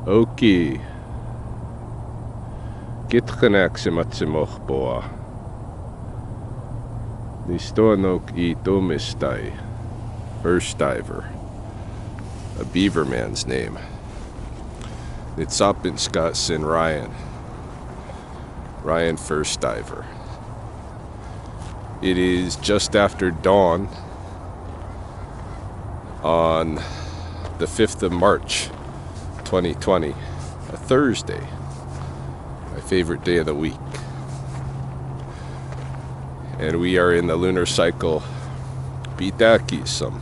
Oki. Gitgenaximatsimorpoa. Nistonok I Domistai. First diver. A beaver man's name. Nitsapinska Sin Ryan. Ryan First Diver. It is just after dawn on the 5th of March 2020, a Thursday, my favorite day of the week. And we are in the lunar cycle Bitakisum,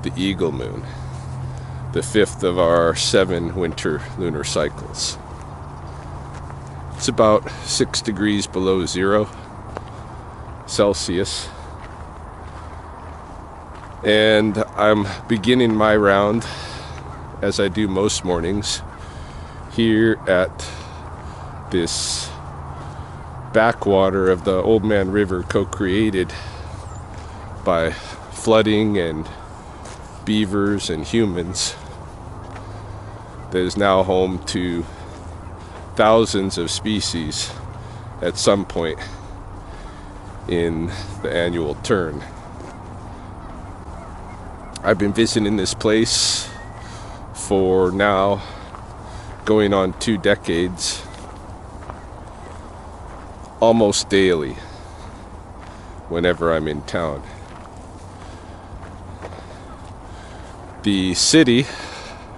the eagle moon, the 5th of our 7 winter lunar cycles. It's about 6 degrees below 0 Celsius. And I'm beginning my round, as I do most mornings, here at this backwater of the Old Man River, co-created by flooding and beavers and humans, that is now home to thousands of species at some point in the annual turn. I've been visiting this place for now going on 2 decades, almost daily, whenever I'm in town. The city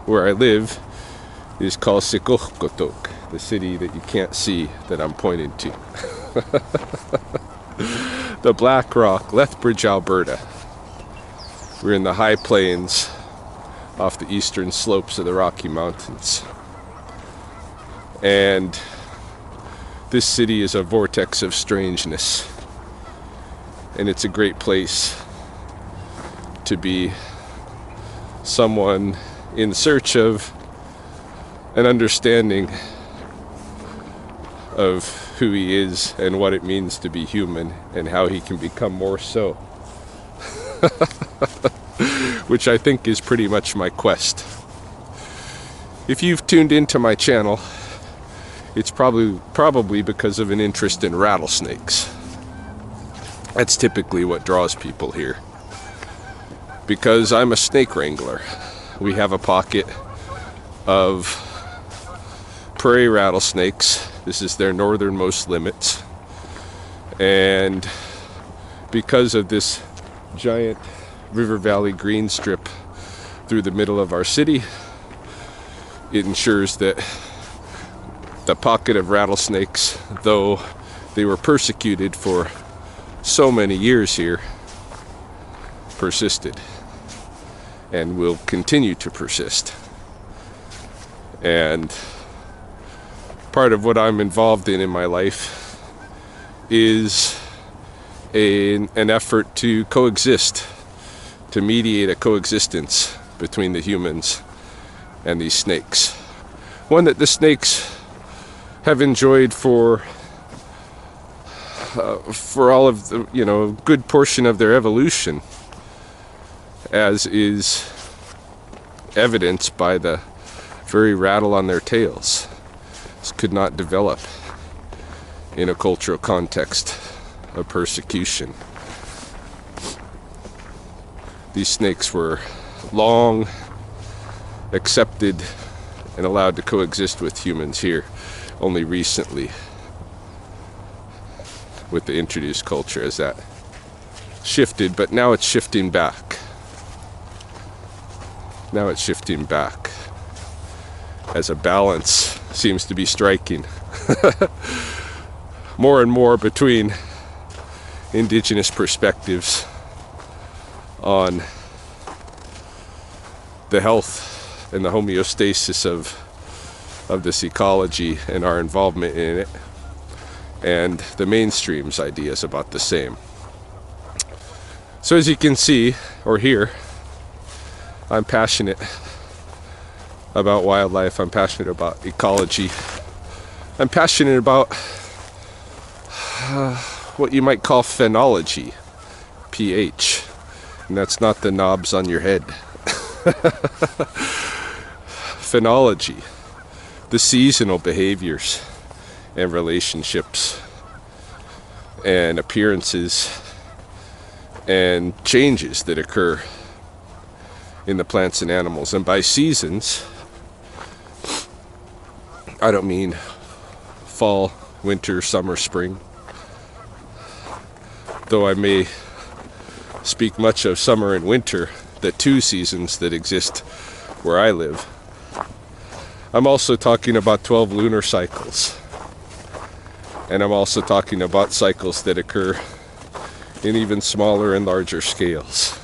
where I live is called Sikuhkotok, the city that you can't see that I'm pointing to. The Black Rock, Lethbridge, Alberta. We're in the high plains off the eastern slopes of the Rocky Mountains. And this city is a vortex of strangeness. And it's a great place to be someone in search of an understanding of who he is and what it means to be human and how he can become more so. Which I think is pretty much my quest. If you've tuned into my channel, it's probably because of an interest in rattlesnakes. That's typically what draws people here. Because I'm a snake wrangler. We have a pocket of prairie rattlesnakes. This is their northernmost limits. And because of this giant river valley green strip through the middle of our city, it ensures that the pocket of rattlesnakes, though they were persecuted for so many years here, persisted and will continue to persist. And part of what I'm involved in my life is an effort to coexist, to mediate a coexistence between the humans and these snakes. One that the snakes have enjoyed for all of the, good portion of their evolution, as is evidenced by the very rattle on their tails. This could not develop in a cultural context of persecution. These snakes were long accepted and allowed to coexist with humans here only recently, with the introduced culture, as that shifted, but now it's shifting back. Now it's shifting back as a balance seems to be striking more and more between indigenous perspectives on the health and the homeostasis of this ecology and our involvement in it, and the mainstream's ideas about the same. So as you can see or hear, I'm passionate about wildlife. I'm passionate about ecology. I'm passionate about what you might call phenology, pH. And that's not the knobs on your head. Phenology. the seasonal behaviors and relationships and appearances and changes that occur in the plants and animals. And by seasons, I don't mean fall, winter, summer, spring, though I may speak much of summer and winter, the two seasons that exist where I live. I'm also talking about 12 lunar cycles. And I'm also talking about cycles that occur in even smaller and larger scales.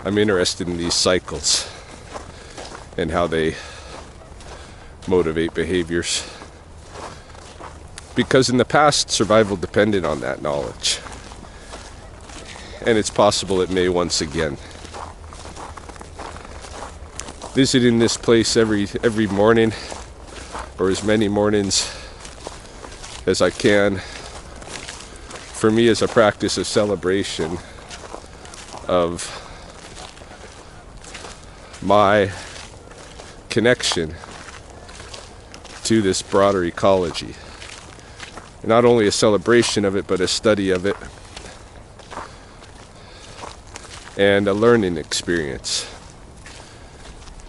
I'm interested in these cycles and how they motivate behaviors. Because in the past, survival depended on that knowledge. And it's possible it may once again. Visiting this place every morning, or as many mornings as I can, for me is a practice of celebration of my connection to this broader ecology. Not only a celebration of it, but a study of it and a learning experience.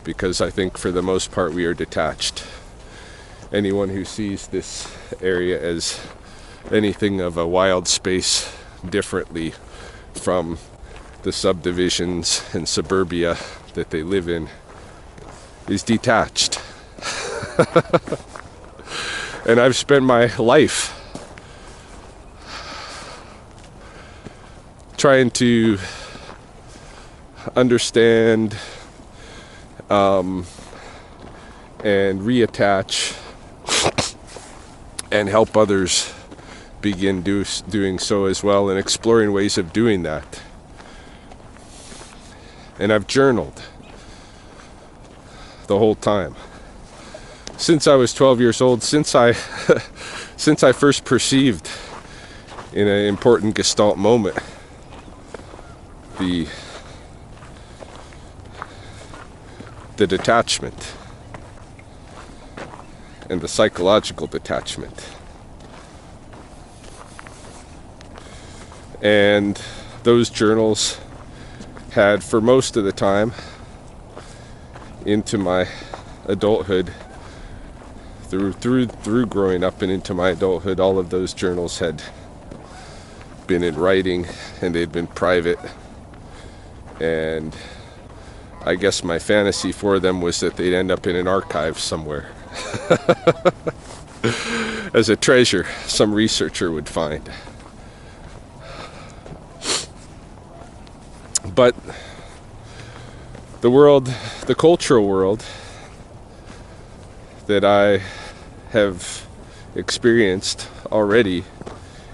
Because I think for the most part we are detached. Anyone who sees this area as anything of a wild space differently from the subdivisions and suburbia that they live in is detached. And I've spent my life trying to understand and reattach and help others begin doing so as well, and exploring ways of doing that. And I've journaled the whole time since I was 12 years old, since I first perceived in an important Gestalt moment the detachment and the psychological detachment. And those journals had, for most of the time into my adulthood, through growing up and into my adulthood, all of those journals had been in writing and they'd been private. And I guess my fantasy for them was that they'd end up in an archive somewhere as a treasure some researcher would find. But the world, the cultural world that I have experienced already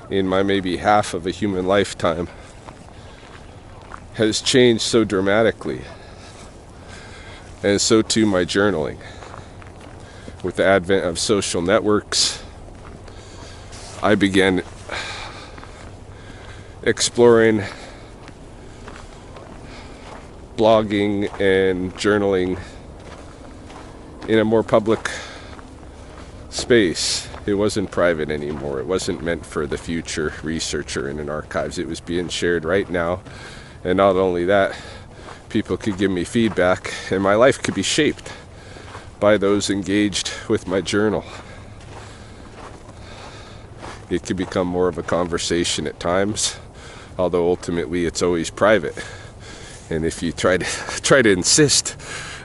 in my maybe half of a human lifetime has changed so dramatically. And so too my journaling. With the advent of social networks, I began exploring blogging and journaling in a more public space. It wasn't private anymore. It wasn't meant for the future researcher in an archives. It was being shared right now. And not only that, people could give me feedback, and my life could be shaped by those engaged with my journal. It could become more of a conversation at times, although ultimately it's always private. And if you try to insist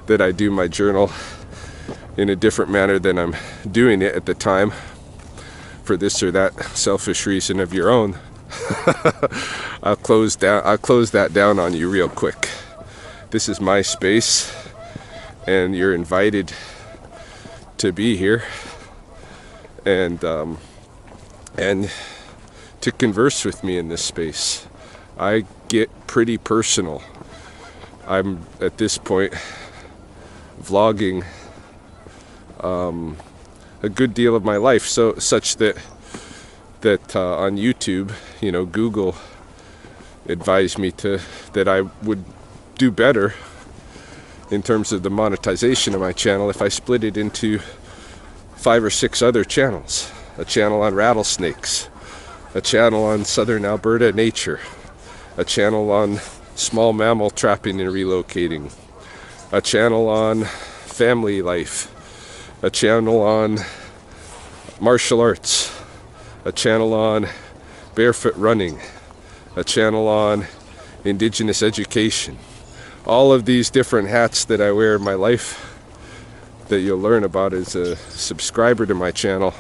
that I do my journal in a different manner than I'm doing it at the time, for this or that selfish reason of your own, I'll close that down on you real quick. This is my space, and you're invited to be here and to converse with me in this space. I get pretty personal. I'm at this point vlogging a good deal of my life, such that on YouTube, Google advised me that I would do better in terms of the monetization of my channel if I split it into 5 or 6 other channels. A channel on rattlesnakes, a channel on southern Alberta nature, a channel on small mammal trapping and relocating, a channel on family life, a channel on martial arts, a channel on barefoot running, a channel on Indigenous education. All of these different hats that I wear in my life that you'll learn about as a subscriber to my channel,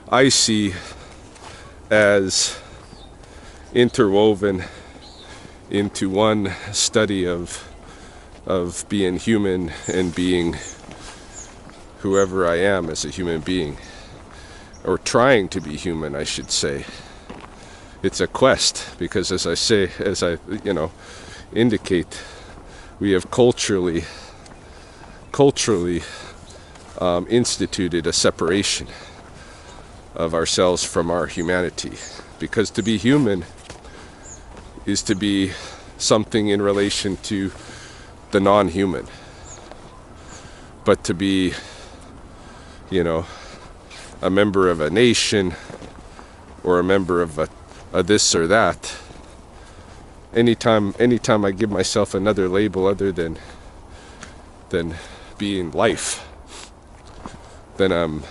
I see as interwoven into one study of being human and being whoever I am as a human being, or trying to be human, I should say. It's a quest, because as I indicate, we have culturally instituted a separation of ourselves from our humanity, because to be human is to be something in relation to the non-human. But to be, a member of a nation or a member of a this or that, anytime I give myself another label other than being life, then I'm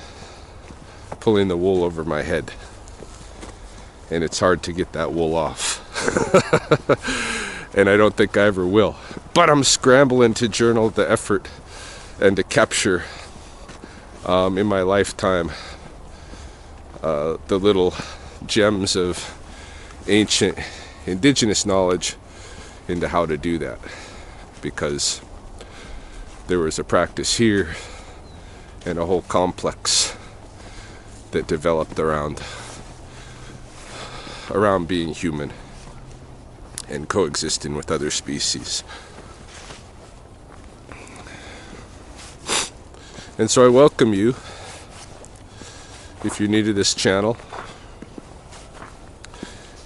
pulling the wool over my head, and it's hard to get that wool off. And I don't think I ever will, but I'm scrambling to journal the effort and to capture in my lifetime the little gems of ancient Indigenous knowledge into how to do that, because there was a practice here and a whole complex that developed around being human and coexisting with other species. And so I welcome you, if you're new to this channel,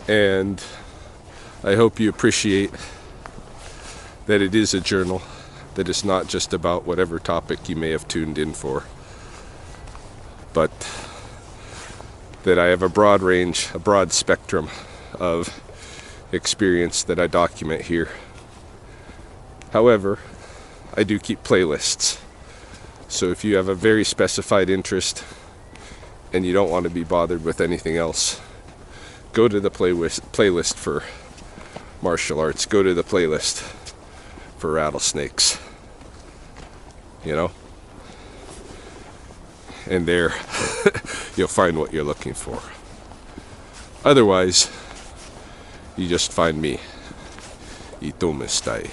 and I hope you appreciate that it is a journal, that it's not just about whatever topic you may have tuned in for, but that I have a broad range, a broad spectrum of experience that I document here. However, I do keep playlists. So if you have a very specified interest and you don't want to be bothered with anything else, go to the playlist for martial arts, go to the playlist for rattlesnakes, and there you'll find what you're looking for. Otherwise, you just find me. Ito mistai.